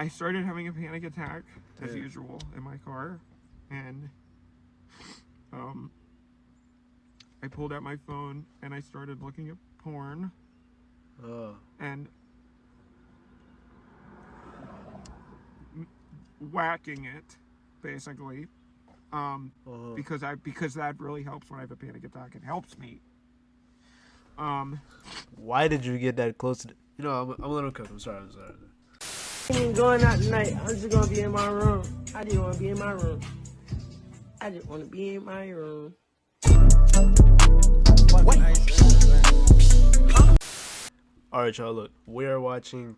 I started having a panic attack as Yeah. usual in my car, and I pulled out my phone and I started looking at porn and whacking it, basically, because that really helps when I have a panic attack. It helps me. Why did you get that close to I'm a little cooked. I'm sorry. I ain't going out tonight. I'm just gonna be in my room. I just wanna be in my room. I just wanna be in my room. Alright, y'all, look. We are watching,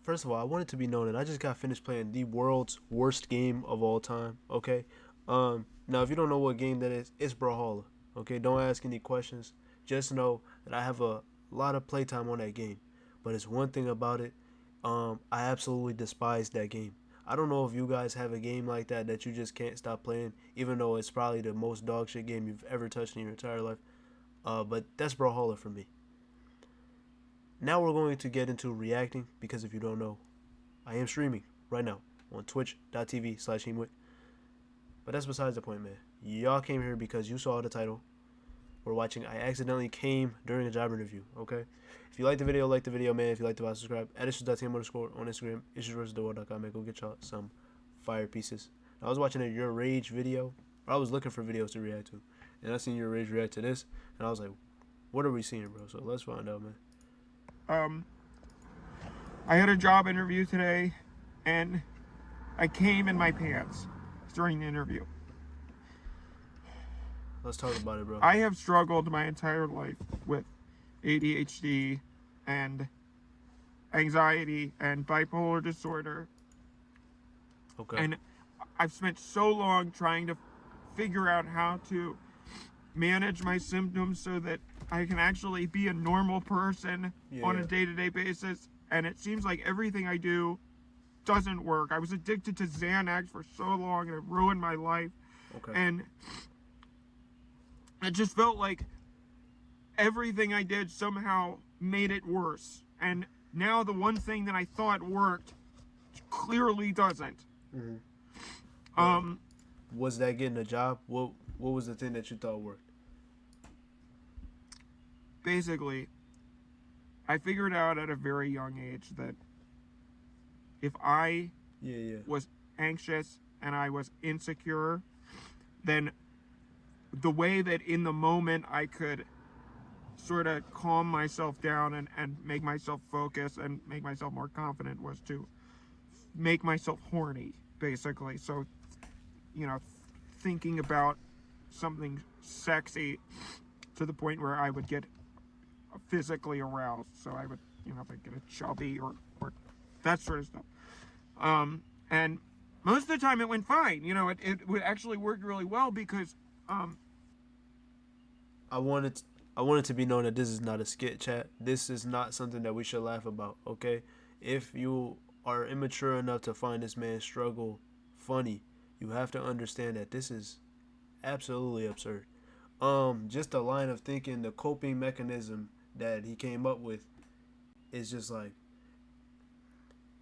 first of all, I want it to be known that I just got finished playing the world's worst game of all time, okay? Now, if you don't know what game that is, it's Brawlhalla, okay? Don't ask any questions. Just know that I have a lot of playtime on that game. But it's one thing about it, I absolutely despise that game. I don't know if you guys have a game like that you just can't stop playing, even though it's probably the most dog shit game you've ever touched in your entire life. But that's Brawlhalla for me. Now we're going to get into reacting, because if you don't know, I am streaming right now on twitch.tv/Heemwick. But that's besides the point, man. Y'all came here because you saw the title. We're watching I Accidentally Came During a Job Interview, okay? If you like the video, man. If you like the video, subscribe. At issues.tm_ on Instagram, issuesversustheworld.com, man. Go get y'all some fire pieces. Now, I was watching a Your Rage video, or I was looking for videos to react to. And I seen Your Rage react to this, and I was like, what are we seeing, bro? So let's find out, man. I had a job interview today, and I came in my pants during the interview. Let's talk about it, bro. I have struggled my entire life with ADHD and anxiety and bipolar disorder. Okay. And I've spent so long trying to figure out how to manage my symptoms so that I can actually be a normal person on a day-to-day basis. And it seems like everything I do doesn't work. I was addicted to Xanax for so long, and it ruined my life. Okay. And it just felt like everything I did somehow made it worse. And now the one thing that I thought worked clearly doesn't. Mm-hmm. Was that getting a job? What was the thing that you thought worked? Basically, I figured out at a very young age that if I was anxious and I was insecure, then the way that in the moment I could sort of calm myself down and make myself focus and make myself more confident was to make myself horny, basically. So, thinking about something sexy to the point where I would get physically aroused. So I would, if I get a chubby or that sort of stuff. And most of the time it went fine. It would actually work really well because I wanted to be known that this is not a skit, chat. This is not something that we should laugh about, okay? If you are immature enough to find this man's struggle funny, you have to understand that this is absolutely absurd. Just the line of thinking, the coping mechanism that he came up with is just like,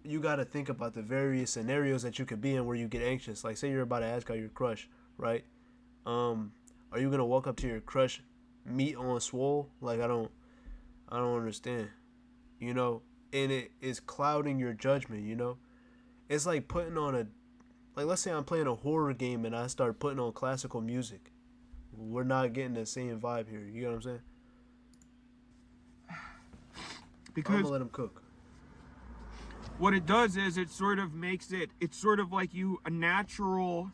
you got to think about the various scenarios that you could be in where you get anxious. Like, say you're about to ask out your crush, right? Are you gonna walk up to your crush, meat on swole? Like, I don't understand, and it is clouding your judgment. It's like putting on let's say I'm playing a horror game and I start putting on classical music. We're not getting the same vibe here. You know what I'm saying? because I'm gonna let him cook. what it does is it sort of makes it's sort of like a natural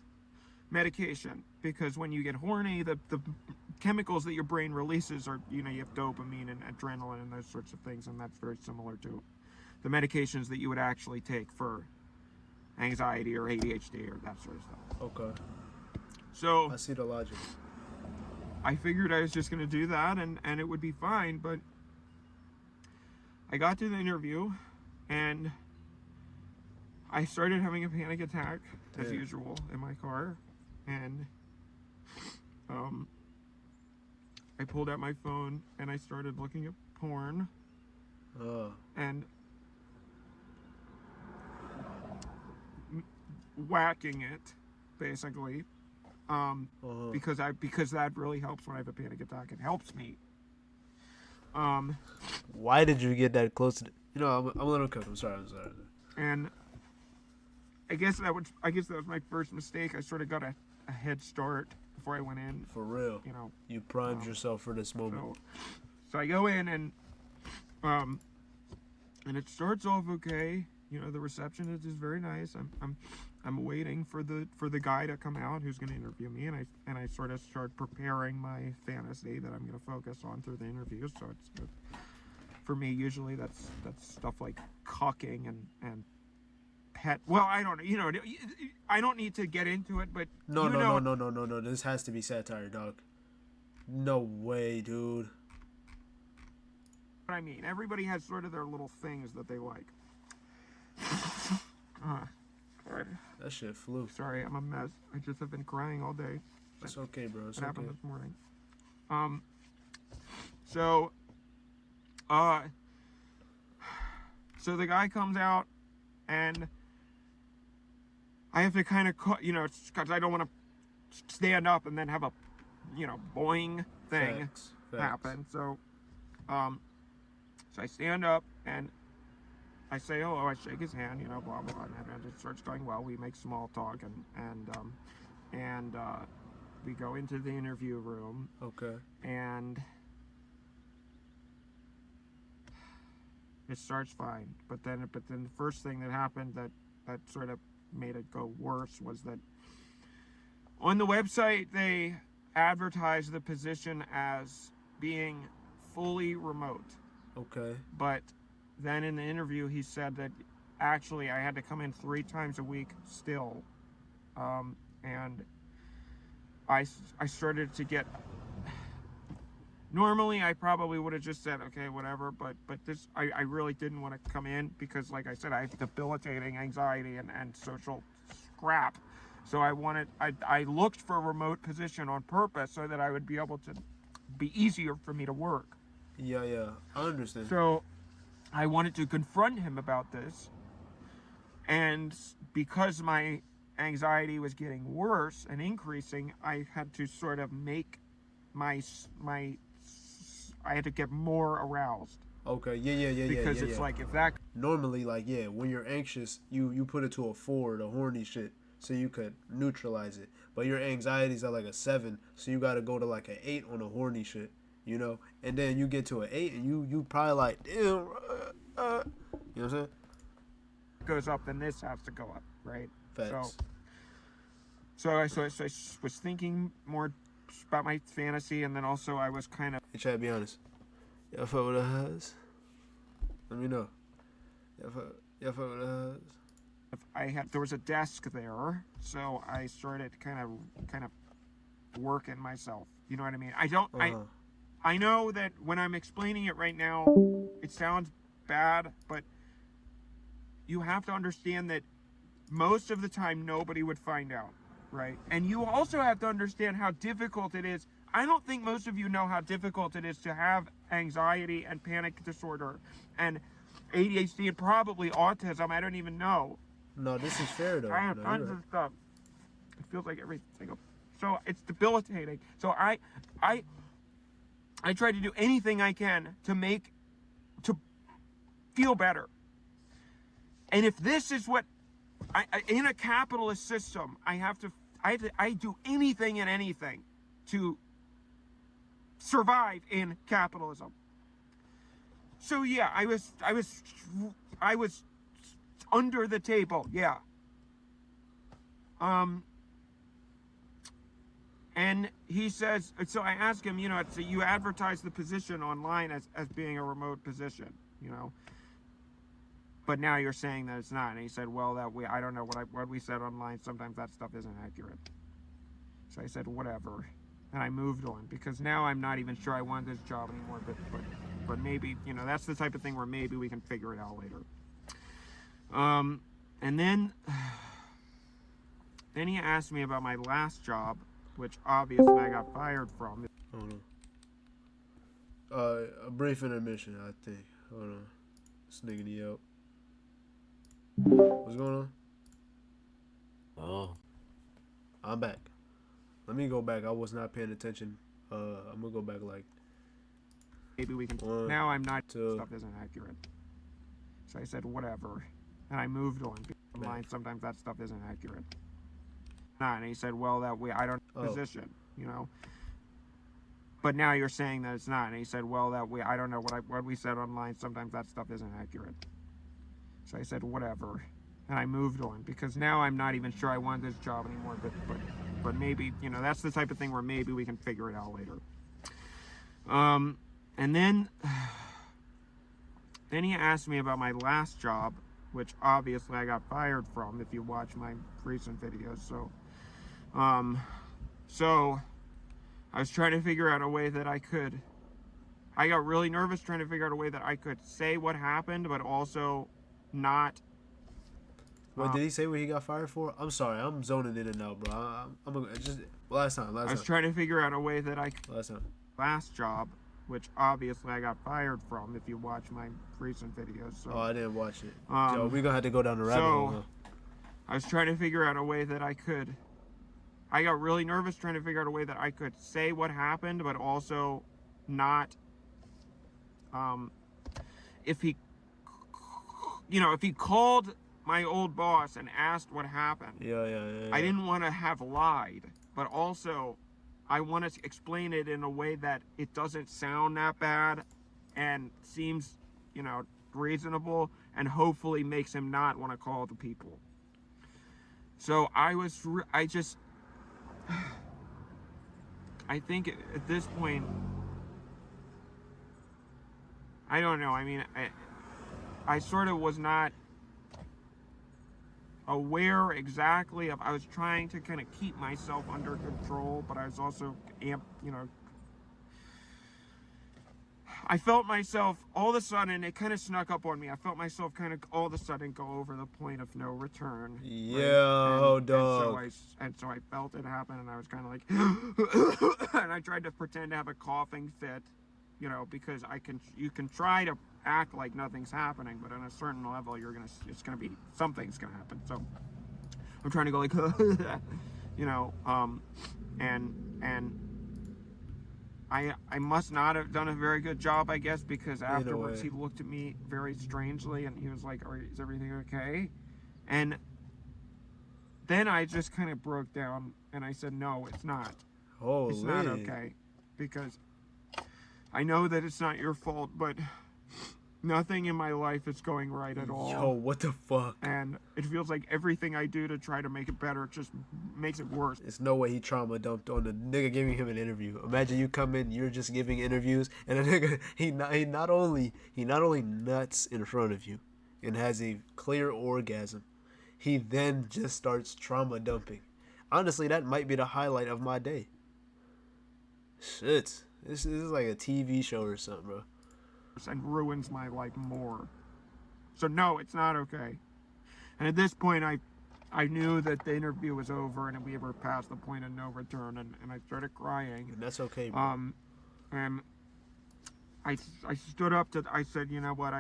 medication, because when you get horny, the chemicals that your brain releases are, you have dopamine and adrenaline and those sorts of things, and that's very similar to the medications that you would actually take for anxiety or ADHD or that sort of stuff. Okay. So I see the logic. I figured I was just going to do that and it would be fine, but I got to the interview and I started having a panic attack as usual in my car, and I pulled out my phone and I started looking at porn, and whacking it, basically, because that really helps when I have a panic attack. It helps me. Why did you get that close to? I'm a little cooked. I'm sorry. And I guess that was my first mistake. I sort of got a head start before I went in. For real. You primed yourself for this moment. So I go in and it starts off okay. The reception is very nice. I'm waiting for the guy to come out who's going to interview me, and I sort of start preparing my fantasy that I'm going to focus on through the interview. So it's good. For me, usually that's stuff like cucking and pet. Well, I don't I don't need to get into it, but no. This has to be satire, dog. No way, dude. What I mean, everybody has sort of their little things that they like. Right. That shit flew. Sorry, I'm a mess. I just have been crying all day. It's okay, bro. It's It happened okay. this morning. So the guy comes out, and I have to kind of, because I don't want to stand up and then have a, boing thing Facts. happen. So I stand up and I say hello. I shake his hand, blah blah, and it starts going well. We make small talk, and we go into the interview room. Okay. And it starts fine, but then the first thing that happened that sort of made it go worse was that on the website they advertised the position as being fully remote. Okay. But then in the interview he said that actually I had to come in 3 times a week still, and I started to get. Normally, I probably would have just said, okay, whatever, but this, I really didn't want to come in because, like I said, I have debilitating anxiety and social scrap. So I looked for a remote position on purpose so that I would be able to be easier for me to work. Yeah, I understand. So I wanted to confront him about this, and because my anxiety was getting worse and increasing, I had to sort of make I had to get more aroused. Okay, yeah. Because it's like if that. Normally, like, when you're anxious, you put it to a 4, the horny shit, so you could neutralize it. But your anxiety's at like a 7, so you gotta go to like an 8 on the horny shit, And then you get to an 8, and you probably like, damn, you know what I'm saying? Goes up, then this has to go up, right? Facts. So I was thinking more about my fantasy, and then also I was kind of. Hey, try to be honest. Y'all fuck with the hugs? Let me know. Y'all fuck with the hugs? There was a desk there, so I started kind of working myself. You know what I mean? I know that when I'm explaining it right now, it sounds bad, but you have to understand that most of the time nobody would find out, right? And you also have to understand how difficult it is. I don't think most of you know how difficult it is to have anxiety and panic disorder and ADHD and probably autism. I don't even know. No, this is fair though. I have tons of stuff. It feels like every single. So it's debilitating. So I try to do anything I can to feel better. And if this is what in a capitalist system, I do anything and anything to survive in capitalism. So yeah, I was under the table, yeah. And he says, so I asked him, so you advertise the position online as being a remote position, but now you're saying that it's not. And he said, well, I don't know what we said online. Sometimes that stuff isn't accurate. So I said, whatever. And I moved on because now I'm not even sure I want this job anymore, but maybe, that's the type of thing where maybe we can figure it out later. And then he asked me about my last job, which obviously I got fired from. Hold on. A brief intermission, I think. Hold on. This nigga need help. What's going on? I'm back. Let me go back. I was not paying attention. I'm gonna go back like. Maybe we can. Now I'm not. Stuff isn't accurate. So I said whatever, and I moved on. Online, sometimes that stuff isn't accurate. And he said, well, I don't position, you know. But now you're saying that it's not. And he said, well, I don't know what we said online. Sometimes that stuff isn't accurate. So I said whatever, and I moved on because now I'm not even sure I want this job anymore. But maybe, you know, that's the type of thing where maybe we can figure it out later. And then he asked me about my last job, which obviously I got fired from if you watch my recent videos. So I was trying to figure out a way that I got really nervous trying to figure out a way that I could say what happened, but also not. What did he say what he got fired for? I'm sorry, I'm zoning in and out, bro. I'm just last time. I was trying to figure out a way that last job, which obviously I got fired from if you watch my recent videos. So, I didn't watch it. Yo, we're gonna have to go down the rabbit hole. Huh? I was trying to figure out a way that I got really nervous trying to figure out a way that I could say what happened, but also not, if he called my old boss and asked what happened. Yeah. I didn't want to have lied, but also I want to explain it in a way that it doesn't sound that bad and seems, you know, reasonable and hopefully makes him not want to call the people. So I think at this point, I don't know. I mean, I sort of was not aware exactly of. I was trying to kind of keep myself under control, but I was also I felt myself all of a sudden, it kind of snuck up on me. I felt myself kind of all of a sudden go over the point of no return. Yeah, dog. And so I felt it happen, and I was kind of like, and I tried to pretend to have a coughing fit, you know, because you can try to act like nothing's happening, but on a certain level, something's gonna happen. So I'm trying to go like, you know, and I must not have done a very good job, I guess, because afterwards he looked at me very strangely and he was like, is everything okay? And then I just kind of broke down and I said, no, it's not. Holy. It's not okay. Because I know that it's not your fault, but nothing in my life is going right at all. Yo, what the fuck? And it feels like everything I do to try to make it better just makes it worse. There's no way he trauma dumped on the nigga giving him an interview. Imagine you come in, you're just giving interviews, and the nigga he not only nuts in front of you and has a clear orgasm, he then just starts trauma dumping. Honestly, that might be the highlight of my day. Shit, this is like a TV show or something, bro. And ruins my life more. So no, it's not okay. And at this point, I knew that the interview was over and we were past the point of no return, and I started crying. And that's okay, bro. And I stood up I said, you know what,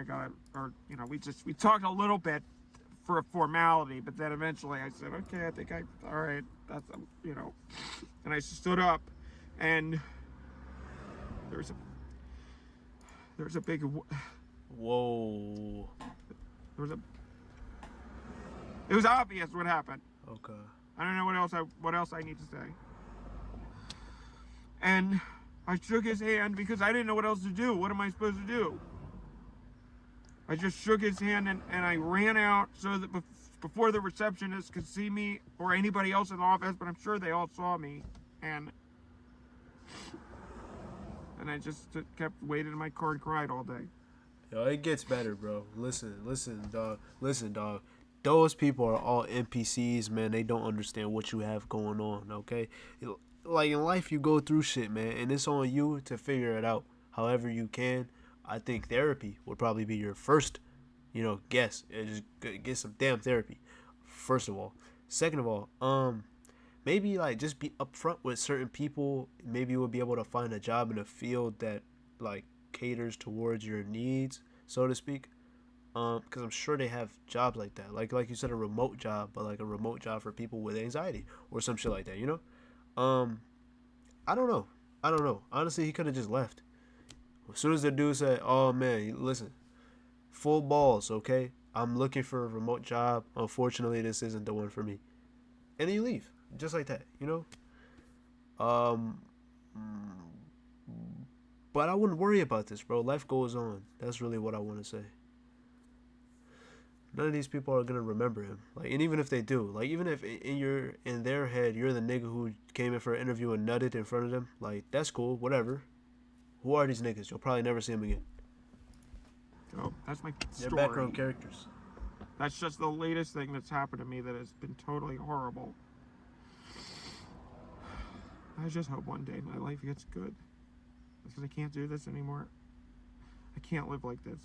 we talked a little bit for a formality, but then eventually I said, okay, I think all right, that's, you know, and I stood up, and there was a big. Whoa. It was obvious what happened. Okay. I don't know what else I need to say. And I shook his hand because I didn't know what else to do. What am I supposed to do? I just shook his hand and I ran out so that before the receptionist could see me or anybody else in the office, but I'm sure they all saw me. And I just kept waiting in my car and cried all day. Yo, it gets better, bro. Listen, dog. Those people are all NPCs, man. They don't understand what you have going on, okay? Like, in life, you go through shit, man, and it's on you to figure it out however you can. I think therapy would probably be your first, guess. Just get some damn therapy, first of all. Second of all, maybe, like, just be upfront with certain people. Maybe you will be able to find a job in a field that, like, caters towards your needs, so to speak. Because I'm sure they have jobs like that, like you said, a remote job, but like a remote job for people with anxiety or some shit like that, you know. I don't know. Honestly, he could have just left. As soon as the dude said, "Oh man, listen, full balls, okay? I'm looking for a remote job. Unfortunately, this isn't the one for me," and then you leave just like that, you know. Um, but I wouldn't worry about this, bro. Life goes on. That's really what I want to say. None of these people are gonna remember him. Like, and even if they do, like, even if in their head you're the nigga who came in for an interview and nutted in front of them, like, that's cool, whatever. Who are these niggas? You'll probably never see them again. So that's my They're story. background characters. That's just the latest thing that's happened to me that has been totally horrible. I just hope one day my life gets good. Because I can't do this anymore. I can't live like this.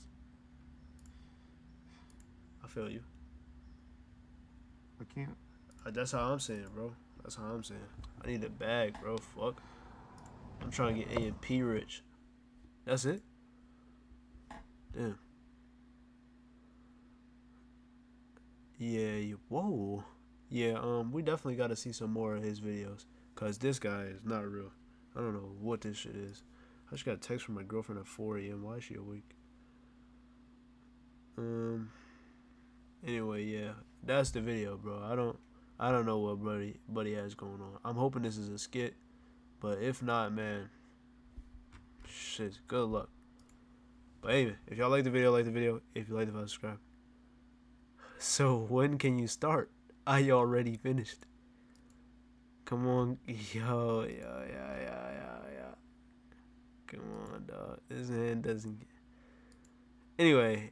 I feel you. I can't. That's how I'm saying, bro. That's how I'm saying. I need a bag, bro. Fuck. I'm trying to get A&P rich. That's it? Damn. Yeah, whoa. Yeah, we definitely got to see some more of his videos. Because this guy is not real. I don't know what this shit is. I just got a text from my girlfriend at 4 a.m. Why is she awake? Anyway, yeah. That's the video, bro. I don't know what buddy has going on. I'm hoping this is a skit. But if not, man, shit, good luck. But anyway, if y'all like the video, like the video. If you like the video, subscribe. So when can you start? I already finished. Come on, yo. Come on, dog. This man doesn't. Anyway,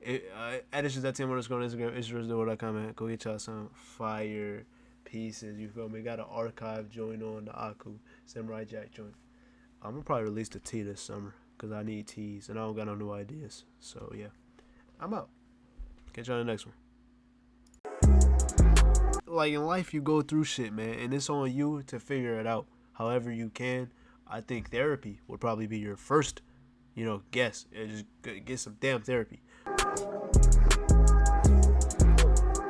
@issues.team on Instagram, issues.com, man. Go get y'all some fire pieces. You feel me? Got an archive joint on the Aku Samurai Jack joint. I'm gonna probably release the tea this summer because I need teas and I don't got no new ideas. So yeah, I'm out. Catch y'all in the next one. Like in life, you go through shit, man, and it's on you to figure it out however you can. I think therapy would probably be your first, guess. Just get some damn therapy.